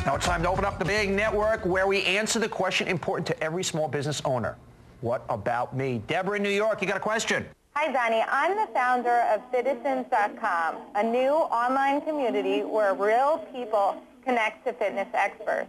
Now it's time to open up the big network where we answer the question important to every small business owner. What about me? Deborah in New York, you got a question. Hi, Donny. I'm the founder of Citizens.com, a new online community where real people connect to fitness experts.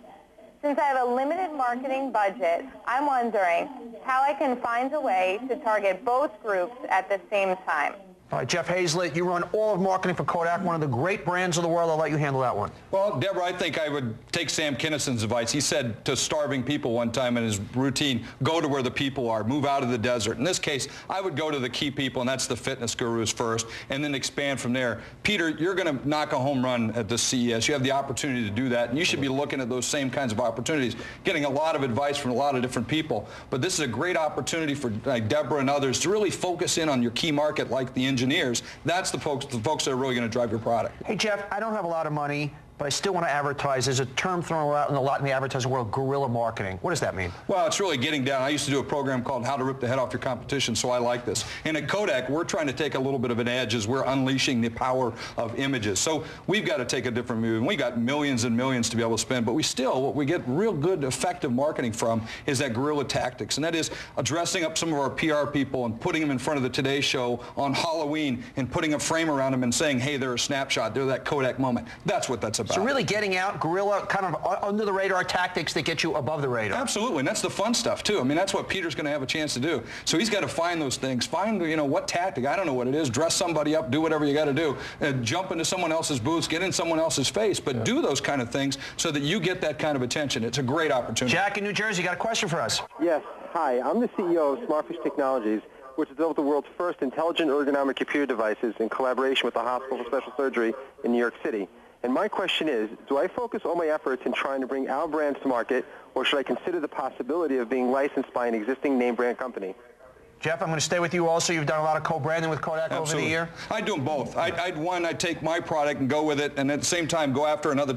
Since I have a limited marketing budget, I'm wondering how I can find a way to target both groups at the same time. All right, Jeff Hazlett, you run all of marketing for Kodak, one of the great brands of the world. I'll let you handle that one. Well, Deborah, I think I would take Sam Kinnison's advice. He said to starving people one time in his routine, go to where the people are, move out of the desert. In this case, I would go to the key people, and that's the fitness gurus first, and then expand from there. Peter, you're going to knock a home run at the CES. You have the opportunity to do that, and you should be looking at those same kinds of opportunities, getting a lot of advice from a lot of different people. But this is a great opportunity for Deborah and others to really focus in on your key market, like the engineers. That's the folks that are really going to drive your product. Hey, Jeff, I don't have a lot of money, but I still want to advertise. There's a term thrown around a lot in the advertising world, guerrilla marketing. What does that mean? Well, it's really getting down. I used to do a program called How to Rip the Head Off Your Competition, so I like this. And at Kodak, we're trying to take a little bit of an edge as we're unleashing the power of images. So we've got to take a different move. And we got millions and millions to be able to spend, but what we get real good, effective marketing from is that guerrilla tactics. And that is dressing up some of our PR people and putting them in front of the Today Show on Halloween and putting a frame around them and saying, hey, they're a snapshot. They're that Kodak moment. That's what that's about. So really getting out guerrilla, kind of under the radar tactics that get you above the radar. Absolutely, and that's the fun stuff too. I mean, that's what Peter's going to have a chance to do. So he's got to find those things, find, what tactic, I don't know what it is, dress somebody up, do whatever you got to do, jump into someone else's booth, get in someone else's face, but do those kind of things so that you get that kind of attention. It's a great opportunity. Jack in New Jersey, got a question for us. Yes, hi, I'm the CEO of Smartfish Technologies, which has built the world's first intelligent ergonomic computer devices in collaboration with the Hospital for Special Surgery in New York City. And my question is, do I focus all my efforts in trying to bring our brands to market, or should I consider the possibility of being licensed by an existing name brand company? Jeff, I'm going to stay with you also. You've done a lot of co-branding with Kodak over the year. I'd do them both. I'd take my product and go with it, and at the same time go after another,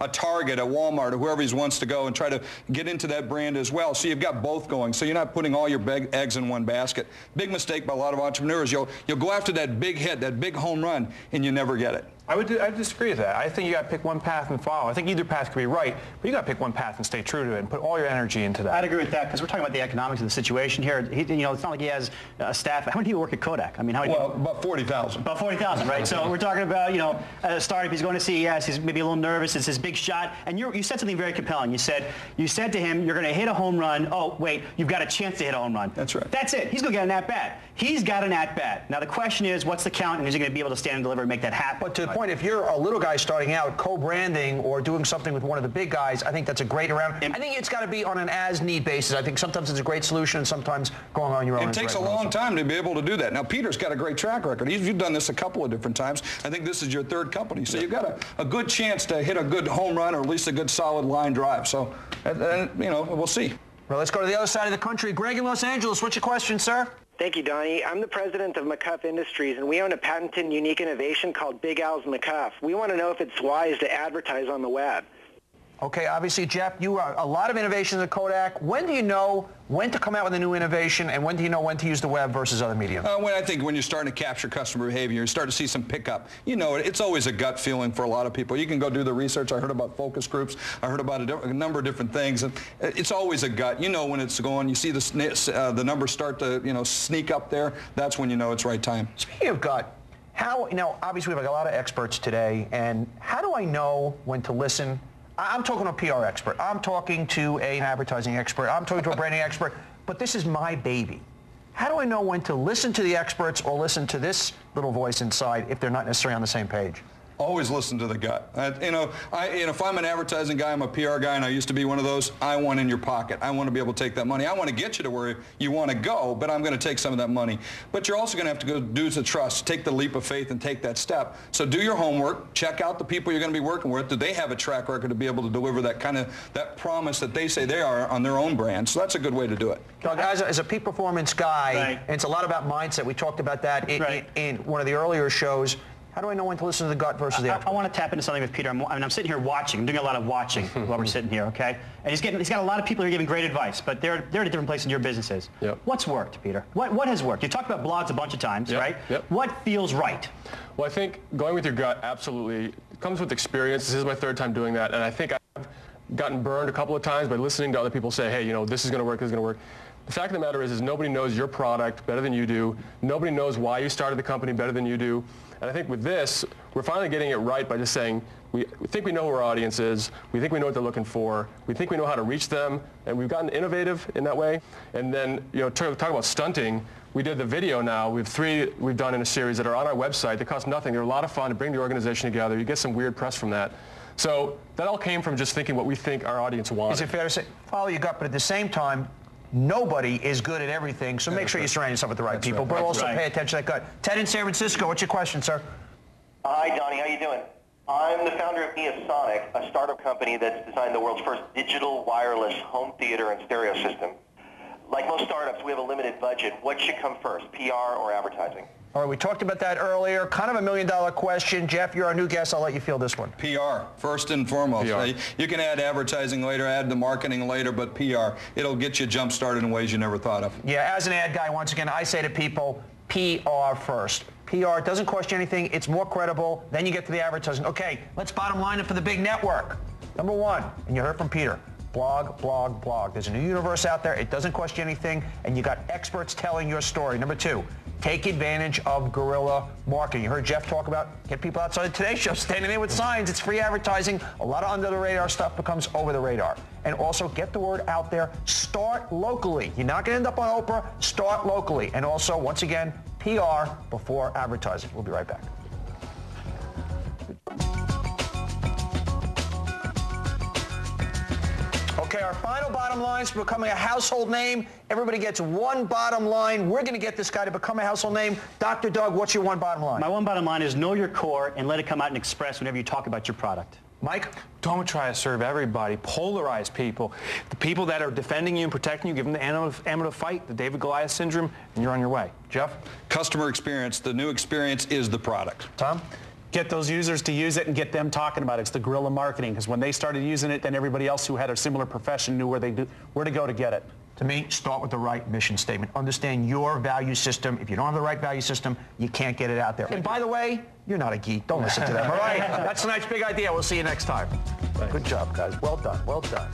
a Target, a Walmart, or whoever he wants to go and try to get into that brand as well. So you've got both going. So you're not putting all your eggs in one basket. Big mistake by a lot of entrepreneurs. You'll go after that big hit, that big home run, and you never get it. I disagree with that. I think you got to pick one path and follow. I think either path could be right, but you got to pick one path and stay true to it and put all your energy into that. I'd agree with that because we're talking about the economics of the situation here. It's not like he has a staff. How many people work at Kodak? I mean, how many? Well, about 40,000. About 40,000, right? So we're talking about a startup. He's going to CES. He's maybe a little nervous. It's his big shot. And you said something very compelling. You said to him, you're going to hit a home run. Oh, wait, you've got a chance to hit a home run. That's right. That's it. He's going to get an at-bat. He's got an at-bat. Now the question is, what's the count, and is he going to be able to stand and deliver and make that happen? But to the point, if you're a little guy starting out, co-branding or doing something with one of the big guys, I think that's a great around. I think it's got to be on an as-need basis. I think sometimes it's a great solution, and sometimes going on your own. It takes a long time to be able to do that. Now, Peter's got a great track record. You've done this a couple of different times. I think this is your third company. So you've got a good chance to hit a good home run or at least a good solid line drive. So, we'll see. Well, let's go to the other side of the country. Greg in Los Angeles, what's your question, sir? Thank you, Donny. I'm the president of McCuff Industries, and we own a patented and unique innovation called Big Al's McCuff. We want to know if it's wise to advertise on the web. Okay, obviously, Jeff, you are a lot of innovations at Kodak. When do you know when to come out with a new innovation, and when do you know when to use the web versus other media? I think when you're starting to capture customer behavior, you start to see some pickup. It's always a gut feeling for a lot of people. You can go do the research. I heard about focus groups. I heard about a number of different things. And it's always a gut. You know when it's going. You see the numbers start to sneak up there. That's when you know it's right time. Speaking of gut, obviously we have a lot of experts today, and how do I know when to listen? I'm talking to a PR expert. I'm talking to an advertising expert. I'm talking to a branding expert. But this is my baby. How do I know when to listen to the experts or listen to this little voice inside if they're not necessarily on the same page? Always listen to the gut. If I'm an advertising guy, I'm a PR guy, and I used to be one of those, I want in your pocket. I want to be able to take that money. I want to get you to where you want to go, but I'm going to take some of that money. But you're also going to have to go do the trust, take the leap of faith, and take that step. So do your homework. Check out the people you're going to be working with. Do they have a track record to be able to deliver that promise that they say they are on their own brand? So that's a good way to do it. Doug, as a peak performance guy, and it's a lot about mindset. We talked about that in one of the earlier shows. How do I know when to listen to the gut versus the expert? I want to tap into something with Peter. I'm sitting here watching. I'm doing a lot of watching while we're sitting here, okay? And he's got a lot of people who are giving great advice, but they're at a different place in your businesses. Yep. What's worked, Peter? What has worked? You talked about blogs a bunch of times, right? Yep. What feels right? Well, I think going with your gut absolutely comes with experience. This is my third time doing that, and I think I've gotten burned a couple of times by listening to other people say, hey, this is going to work, this is going to work. The fact of the matter is nobody knows your product better than you do. Nobody knows why you started the company better than you do. And I think with this, we're finally getting it right by just saying, we think we know who our audience is. We think we know what they're looking for. We think we know how to reach them. And we've gotten innovative in that way. And then, talk about stunting. We did the video now. We have 3 we've done in a series that are on our website. They cost nothing. They're a lot of fun to bring the organization together. You get some weird press from that. So that all came from just thinking what we think our audience wants. Is it fair to say, follow your gut, but at the same time, nobody is good at everything, so make sure you surround yourself with the right people, but also pay attention to that gut. Ted in San Francisco, what's your question, sir? Hi, Donny. How you doing? I'm the founder of Neosonic, a startup company that's designed the world's first digital wireless home theater and stereo system. Like most startups, we have a limited budget. What should come first, PR or advertising? All right, we talked about that earlier. Kind of a million-dollar question. Jeff, you're our new guest. I'll let you field this one. PR, first and foremost. PR. You can add advertising later, add the marketing later, but PR, it'll get you jump-started in ways you never thought of. Yeah, as an ad guy, once again, I say to people, PR first. PR doesn't cost you anything. It's more credible. Then you get to the advertising. Okay, let's bottom line it for the big network. Number 1, and you heard from Peter, blog, blog, blog. There's a new universe out there. It doesn't cost you anything, and you got experts telling your story. Number 2, take advantage of guerrilla marketing. You heard Jeff talk about get people outside the Today Show, standing there with signs. It's free advertising. A lot of under-the-radar stuff becomes over the radar. And also get the word out there. Start locally. You're not going to end up on Oprah. Start locally. And also, once again, PR before advertising. We'll be right back. Okay, our final bottom line is becoming a household name. Everybody gets one bottom line. We're going to get this guy to become a household name. Dr. Doug, what's your one bottom line? My one bottom line is know your core and let it come out and express whenever you talk about your product. Mike? Don't try to serve everybody. Polarize people. The people that are defending you and protecting you, give them the ammo to fight, the David-Goliath syndrome, and you're on your way. Jeff? Customer experience. The new experience is the product. Tom? Get those users to use it and get them talking about it. It's the guerrilla marketing, because when they started using it, then everybody else who had a similar profession knew where to go to get it. To me, start with the right mission statement. Understand your value system. If you don't have the right value system, you can't get it out there. And by the way, you're not a geek. Don't listen to them, all right? That's tonight's big idea. We'll see you next time. Good job, guys. Well done. Well done.